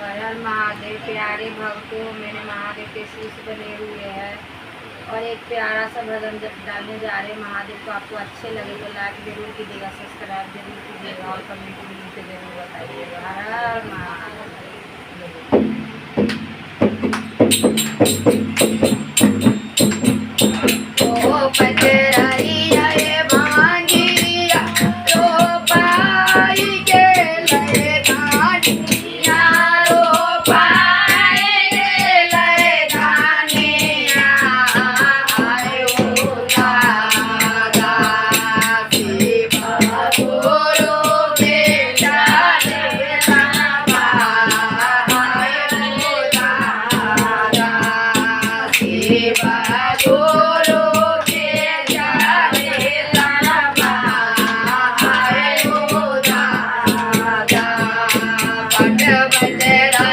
हर हर महादेव। प्यारे भक्तों, मेरे महादेव के शीश बने हुए हैं और एक प्यारा सा भजन डालने जा रहे हैं महादेव को। आपको अच्छे लगे तो लाइक जरूर कीजिएगा, सब्सक्राइब जरूर कीजिएगा और कमेंट में लिख के जरूर बताइएगा। हर हर महादेव। ओ पजराइया ये भांगिया रो पाई के लय धानिया, रो पाई के लय धानिया। आयो दादा शिव गुरु के डाले रामा, आयो दादा शिव गुरु के डाले रामा, आयो दादा। पट बजरा